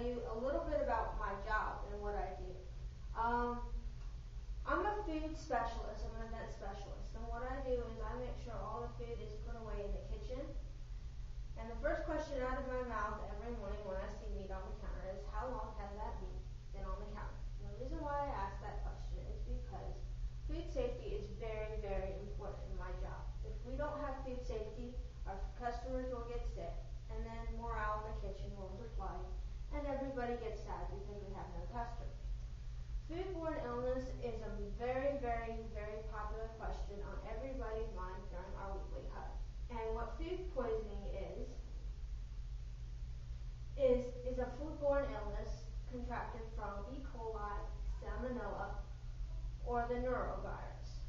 you a little bit about my job and what I do. I'm a food specialist. I'm an event specialist. And what I do is I make sure all the food is put away in the kitchen. And the first question out of my mouth every morning when I see meat on the counter is, how long has that meat been on the counter? And the reason why I ask that question is because food safety is very, very important in my job. If we don't have food safety, our customers will get sick, and then morale in the kitchen will decline, and everybody gets sad because we have no customers. Foodborne illness is a very, very, very popular question on everybody's mind during our weekly hug. And what food poisoning is a foodborne illness contracted from E. coli, salmonella, or the norovirus.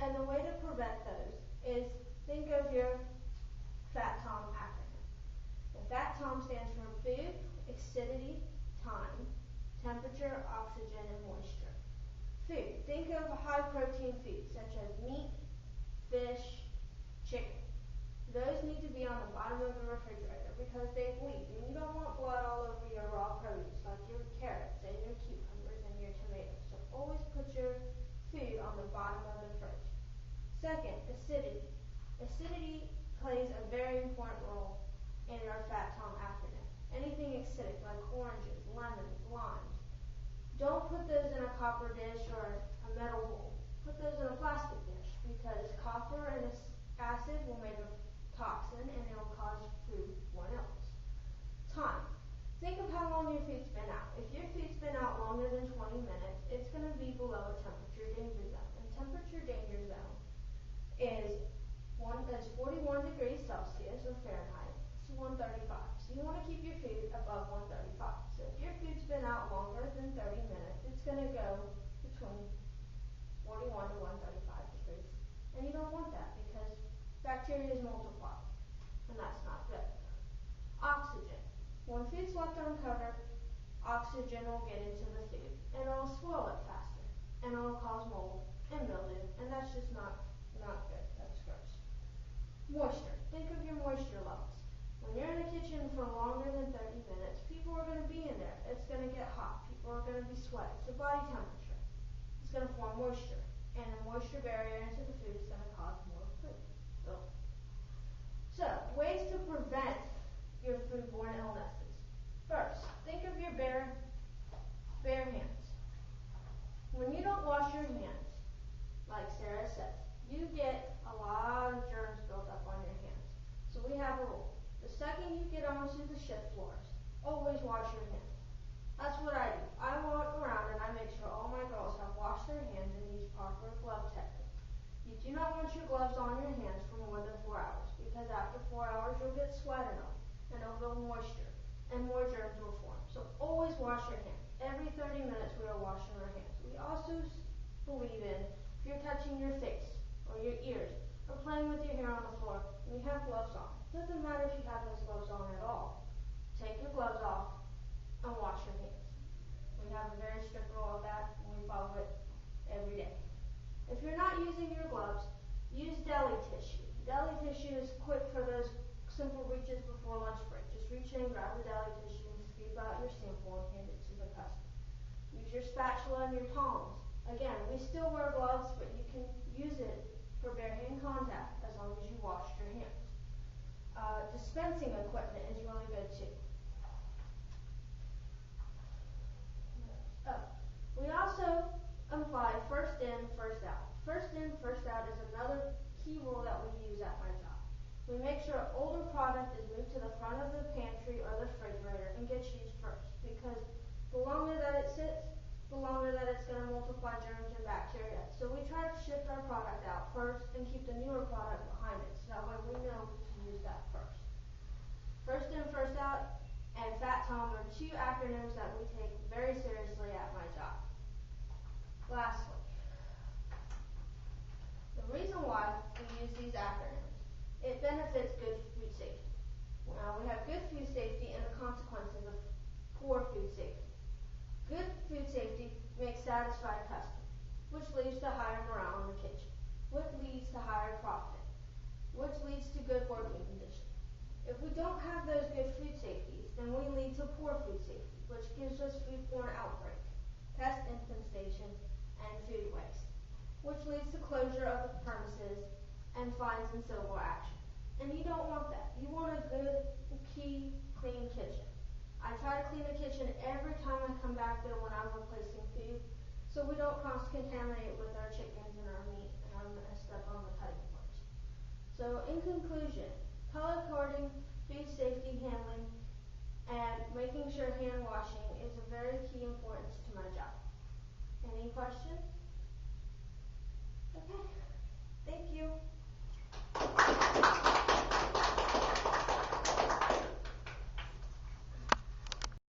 And the way to prevent those is think of your FAT-TOM acronym. The FAT-TOM stands for food, acidity, time, temperature, oxygen, and moisture. Food. Think of high protein foods such as meat, fish, chicken. Those need to be on the bottom of the refrigerator because they bleed, and you don't want blood all over your raw produce like your carrots and your cucumbers and your tomatoes. So always put your food on the bottom of the fridge. Second, acidity. Acidity plays a very important role in our FAT-TOM acronym. Anything acidic like oranges, lemons, limes. Don't put those in a copper dish or a metal bowl. Put those in a plastic dish because copper and acid will make a toxin and it will cause foodborne illness. Time. Think of how long your food's been out. If your food's been out longer than 20 minutes, it's going to be below a temperature danger zone. And temperature danger zone is 41 degrees Celsius or Fahrenheit to 135. So you want to keep your food above 135. So if your food's been out longer than 30 minutes, it's going to go between 41 to 135 degrees. And you don't want that because bacteria is multiplying, and that's not good. Oxygen. When food's left uncovered, oxygen will get into the food, and it'll spoil it faster, and it'll cause mold and mildew, and that's just not good. That's gross. Moisture. Think of your moisture levels. When you're in the kitchen for longer than 30 minutes, people are going to be in there. It's going to get hot. People are going to be sweating. So body temperature. It's going to form moisture, and the moisture barrier into the food is going to cause more food. So, ways to prevent your foodborne illnesses. First, think of your bare hands. When you don't wash your hands, like Sarah said, you get a lot of germs built up on your hands. So we have a rule. The second you get onto the shift floors, always wash your hands. That's what I do. I walk around and I make sure all my girls have washed their hands and use proper glove technique. You do not want your gloves on your hands for more than 4 hours because after 4 hours you'll get sweat in them and it'll build moisture and more germs will form. So always wash your hands. Every 30 minutes we are washing our hands. We also believe in if you're touching your face or your ears or playing with your hair on the floor and you have gloves on. It doesn't matter if you have those gloves on at all. Take your gloves off and wash your hands. We have a very strict rule of that and we follow it every day. If you're not using your gloves, use deli tissue. Deli tissue is quick for those simple reaches before lunch break. Just reach in, grab the deli tissue, and scoop out your sample and hand it to the customer. Use your spatula and your tongs. Again, we still wear gloves, but you can use it for bare hand contact as long as you wash your hands. Dispensing equipment is really good too. We also apply first in, first out. First in, first out is another key rule that we use at my job. We make sure older product is moved to the front of the pantry or the refrigerator and gets used first because the longer that it sits, the longer that it's going to multiply germs and bacteria. So we try to shift our product out first and keep the newer product behind it so that way we know to use that first. First in, first out, and FAT-TOM are two acronyms that we take very seriously at my job. Lastly, the reason why we use these acronyms, it benefits good food safety. We have good food safety and the consequences of poor food safety. Good food safety makes satisfied customers, which leads to higher morale in the kitchen, which leads to higher profit, which leads to good working conditions. If we don't have those good food safeties, then we lead to poor food safety, which gives us foodborne outbreak, pest infestation, and food waste, which leads to closure of the premises and fines and civil action. And you don't want that. You want a good, clean kitchen. I try to clean the kitchen every time I come back there when I'm replacing food, so we don't cross-contaminate with our chickens and our meat, and I'm going to step on the cutting boards. So in conclusion, color coding, food safety handling, and making sure hand washing is a very key importance to my job. Any questions? Okay, thank you.